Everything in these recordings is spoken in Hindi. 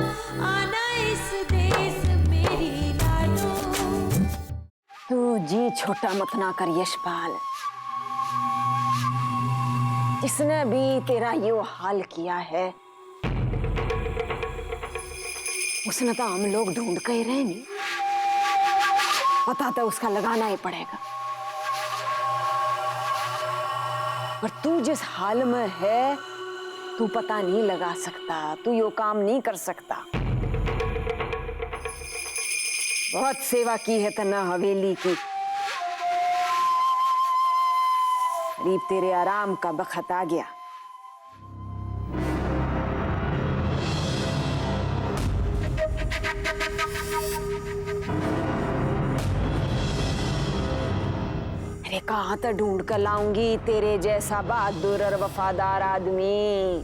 आना इस देश मेरी लाडो। तू जी छोटा मत ना कर यशपाल। जिसने भी तेरा यो हाल किया है उसने तो हम लोग ढूंढ के ही रहे नहीं, पता तो उसका लगाना ही पड़ेगा। पर तू जिस हाल में है तू पता नहीं लगा सकता, तू यो काम नहीं कर सकता। बहुत सेवा की है तना हवेली की, करीब तेरे आराम का बखत आ गया। अरे कहाँ तक ढूंढ कर लाऊंगी तेरे जैसा बहादुर और वफादार आदमी।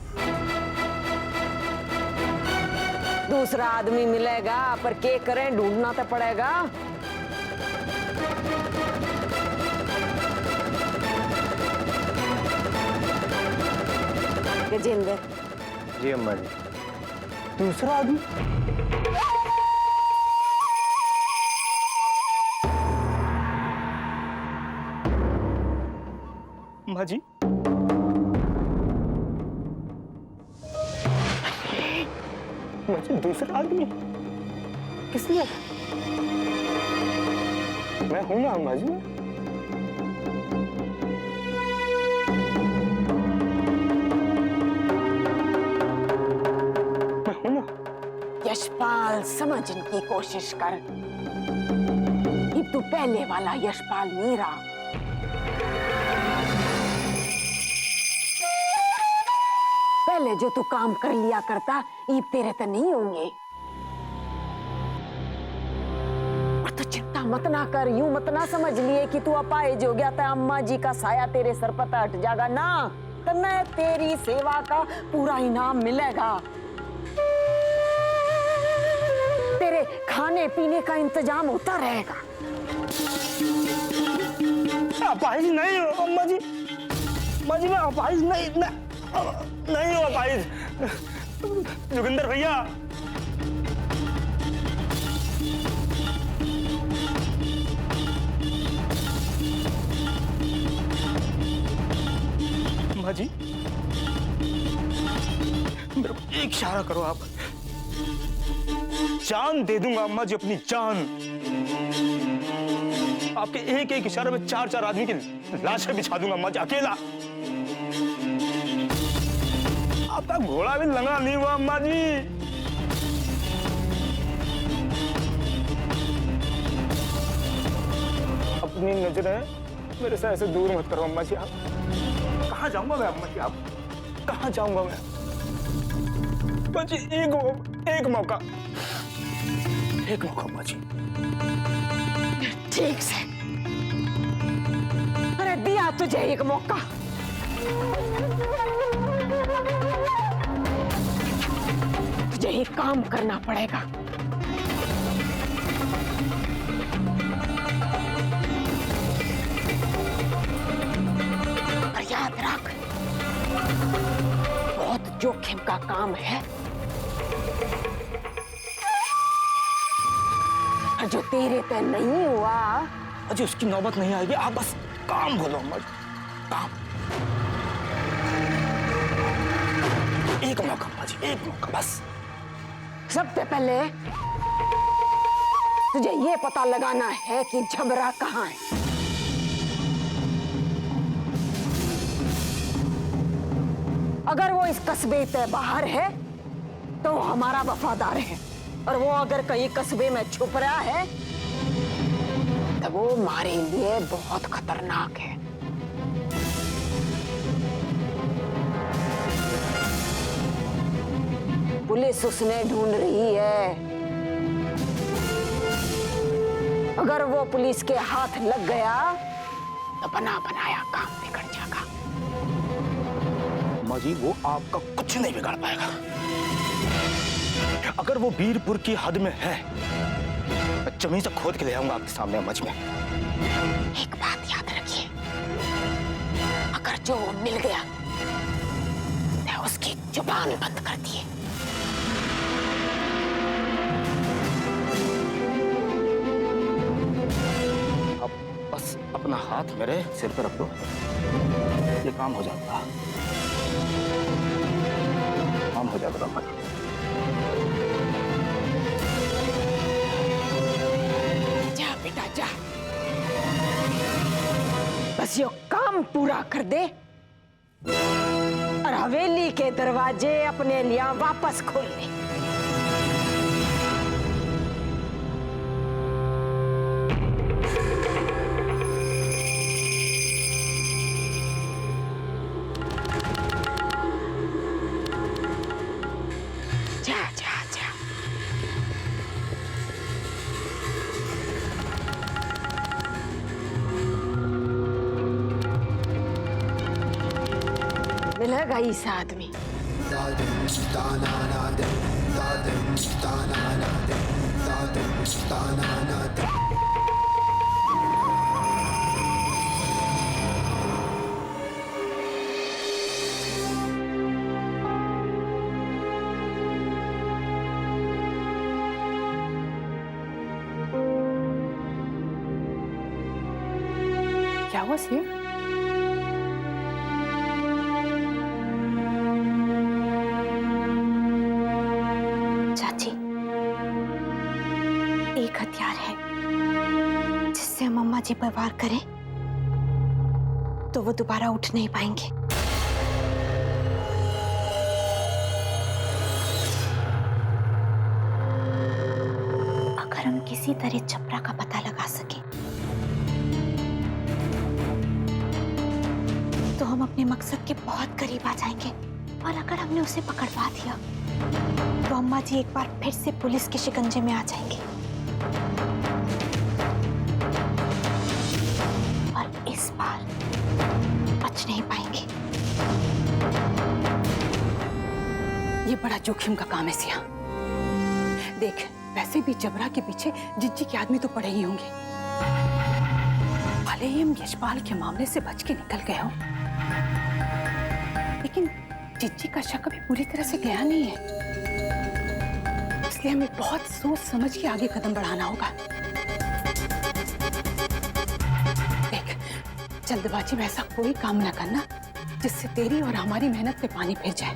दूसरा आदमी मिलेगा पर क्या करें, ढूंढना तो पड़ेगा। गजेंद्र। जी अम्मा जी। दूसरा आदमी? अम्मा जी, मुझे दूसरा आदमी किसने? मैं हूं ना अम्मा जी। मैं हूं ना। यशपाल समझने की कोशिश कर, ये तू पहले वाला यशपाल नहीं रहा। पहले जो तू काम कर लिया करता ये तेरे तो नहीं होंगे। और तू चिंता मत ना कर, यूं मत ना समझ लिए कि तू अपाहिज हो गया था, अम्मा जी का साया तेरे सर पर हट जाएगा ना। तन्ने तेरी सेवा का पूरा इनाम मिलेगा, तेरे खाने पीने का इंतजाम होता रहेगा। अपाहिज नहीं हो अम्मा जी, अम्मा जी मैं अपाहिज नहीं हो अपाहिज। जोगिंदर भैया, अम्मा जी मेरे को एक इशारा करो आप, जान दे दूंगा अम्मा जी, अपनी जान। आपके एक एक इशारे में 4-4 आदमी की लाशें बिछा दूंगा अम्मा जी, अकेला। आपका घोड़ा भी लंगड़ा नहीं हुआ अम्मा जी। अपनी नजरें मेरे से ऐसे दूर मत करो अम्मा जी। आप कहाँ जाऊंगा मैं अम्मा जी, आप कहाँ जाऊंगा मैं? बस एक मौका अम्मा जी। ठीक से, अरे दिया तुझे एक मौका। तुझे एक काम करना पड़ेगा। और याद रख, बहुत जोखिम का काम है और जो तेरे पे नहीं हुआ अजी उसकी नौबत नहीं आएगी। आप बस काम बोलो अम्मा जी, काम। एक मौका अम्मा जी, एक मौका बस। सबसे पहले तुझे ये पता लगाना है कि झबरा कहाँ है। अगर वो इस कस्बे से बाहर है तो वो हमारा वफादार है, और वो अगर कहीं कस्बे में छुप रहा है तो वो हमारे लिए बहुत खतरनाक है। पुलिस उसने ढूंढ रही है, अगर वो पुलिस के हाथ लग गया तो बना बनाया काम बिगड़ जाएगा। अम्मा जी वो आपका कुछ नहीं बिगाड़ पाएगा। अगर वो वीरपुर की हद में है, मैं जमीन से खोद के ले आऊंगा आपके सामने अम्मा जी में। एक बात याद रखिए, अगर जो वो मिल गया तो उसकी जुबान बंद कर दिए। अपना हाथ मेरे सिर पर रख दो, ये काम हो जाता, काम हो जाएगा अम्मा जी। जा बेटा जा, बस यो काम पूरा कर दे और हवेली के दरवाजे अपने लिए वापस खोल ले। जा जा जा। मिलेगा इस आदमी। क्या हुआ सिया? चाची, एक हथियार है जिससे हम अम्मा जी पर वार करें तो वो दोबारा उठ नहीं पाएंगे। अगर हम किसी तरह छपरा का पता लगा सके तो हम अपने मकसद के बहुत करीब आ जाएंगे। और अगर हमने उसे पकड़वा दिया तो अम्मा जी एक बार फिर से पुलिस के शिकंजे में आ जाएंगे और इस बार बच नहीं पाएंगे। ये बड़ा जोखिम का काम है सिया। देख, वैसे भी जबरा के पीछे जिज्जी के आदमी तो पड़े ही होंगे। भले ही हम यशपाल के मामले से बच के निकल गए हो, लेकिन जिज्जी का शक अभी पूरी तरह से गया नहीं है। इसलिए हमें बहुत सोच समझ के आगे कदम बढ़ाना होगा। देख, जल्दबाजी में ऐसा कोई काम ना करना जिससे तेरी और हमारी मेहनत पे पानी फिर जाए।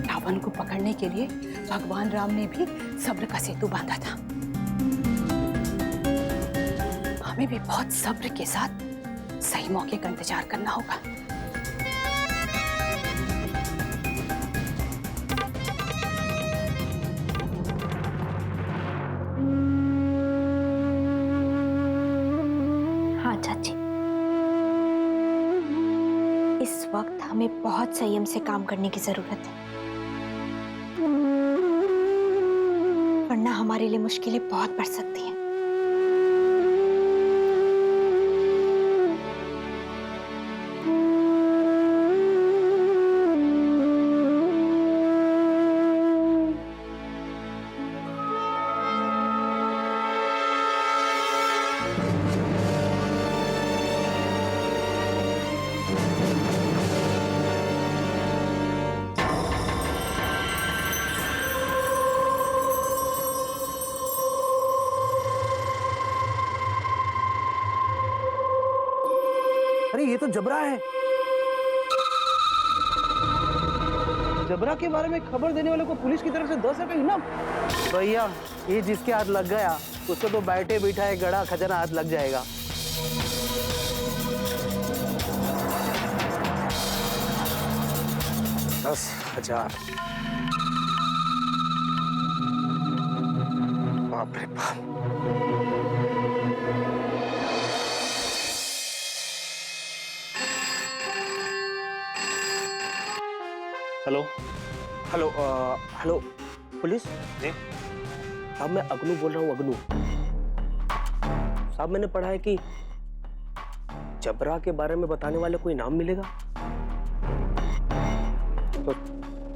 रावण को पकड़ने के लिए भगवान राम ने भी सब्र का सेतु बांधा था। हमें भी बहुत सब्र के साथ सही मौके का इंतजार करना होगा। हाँ चाची, इस वक्त हमें बहुत संयम से काम करने की जरूरत है, वरना हमारे लिए मुश्किलें बहुत बढ़ सकती हैं। अरे ये तो जबरा है। जबरा के बारे में खबर देने वाले को पुलिस की तरफ से 10 रुपए इनाम। भैया, ये जिसके हाथ लग गया उसको तो बैठे बिठाए गड़ा खजाना हाथ लग जाएगा। 10,000। बाप रे बाप। हेलो हेलो हेलो पुलिस जी साहब, मैं अगनू बोल रहा हूँ। अगनू साहब, मैंने पढ़ा है कि जबरा के बारे में बताने वाले को इनाम मिलेगा। तो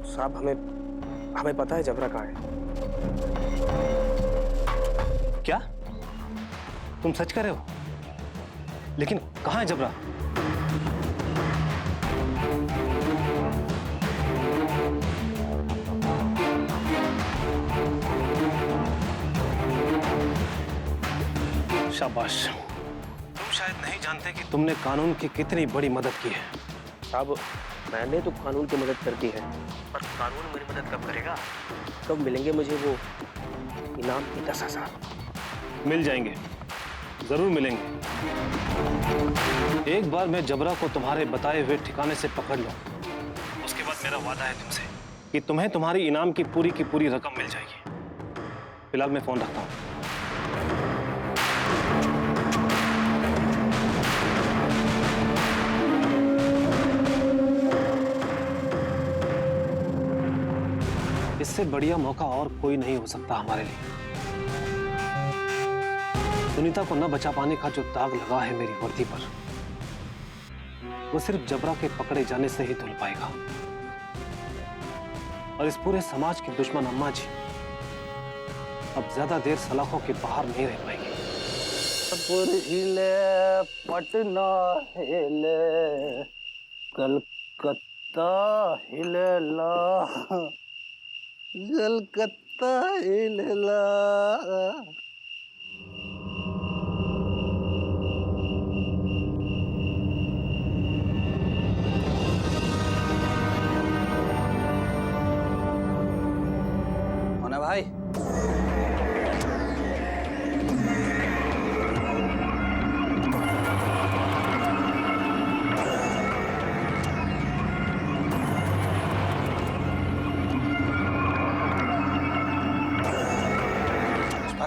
साहब, हमें पता है जबरा कहाँ है। क्या तुम सच कर रहे हो? लेकिन कहाँ है जबरा? शाबाश। तुम शायद नहीं जानते कि तुमने कानून की कितनी बड़ी मदद की है। साहब मैंने तो कानून की मदद कर दी है, पर कानून मेरी मदद कब करेगा? कब मिलेंगे मुझे वो इनाम के 10,000? मिल जाएंगे, जरूर मिलेंगे। एक बार मैं जबरा को तुम्हारे बताए हुए ठिकाने से पकड़ लूं, उसके बाद मेरा वादा है तुमसे कि तुम्हें तुम्हारी इनाम की पूरी रकम मिल जाएगी। फिलहाल मैं फोन रखता हूं। इससे बढ़िया मौका और कोई नहीं हो सकता हमारे लिए। सुनीता को न बचा पाने का जो दाग लगा है मेरी वर्दी पर, वो सिर्फ जबरा के पकड़े जाने से ही धुल पाएगा। और इस पूरे समाज की दुश्मन अम्मा जी अब ज्यादा देर सलाखों के बाहर नहीं रह पाएगी। हिले पटना हिले, कलकत्ता हिलेला, कलकत्ता हिलेला। होना भाई,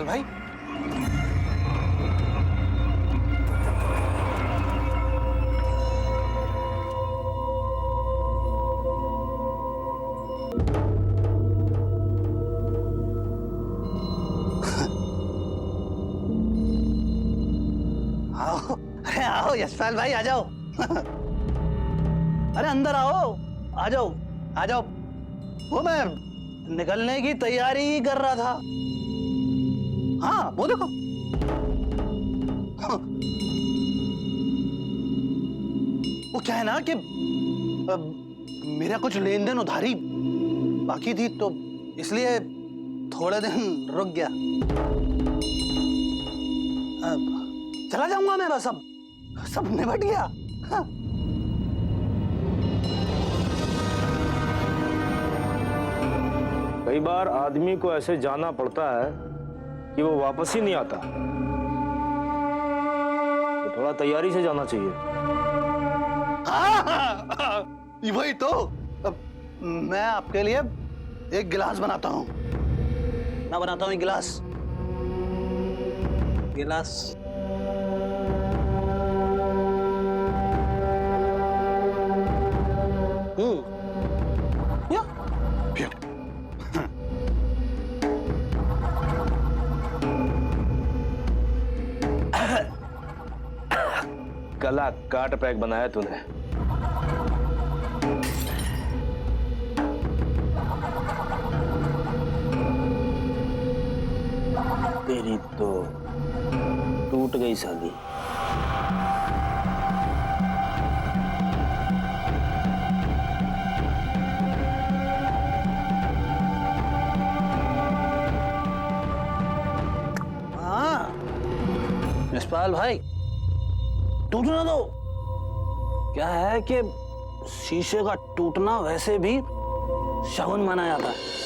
भाई आओ, अरे आओ यशपाल भाई, आ जाओ। अरे अंदर आओ, आ जाओ आ जाओ। वो मैं निकलने की तैयारी ही कर रहा था। हाँ वो देखो। हाँ। वो क्या है ना कि मेरा कुछ लेन देन उधारी बाकी थी, तो इसलिए थोड़े दिन रुक गया। चला जाऊंगा मैं, बस सब निपट गया। हाँ। कई बार आदमी को ऐसे जाना पड़ता है कि वो वापस ही नहीं आता, तो थोड़ा तैयारी से जाना चाहिए। वही तो। अब मैं आपके लिए एक गिलास बनाता हूँ। मैं बनाता हूँ एक गिलास। या पियो। गला काट पैक बनाया तूने। तेरी तो टूट गई शादी। हाँ यशपाल भाई, टूटना दो। क्या है कि शीशे का टूटना वैसे भी शगुन माना जाता है।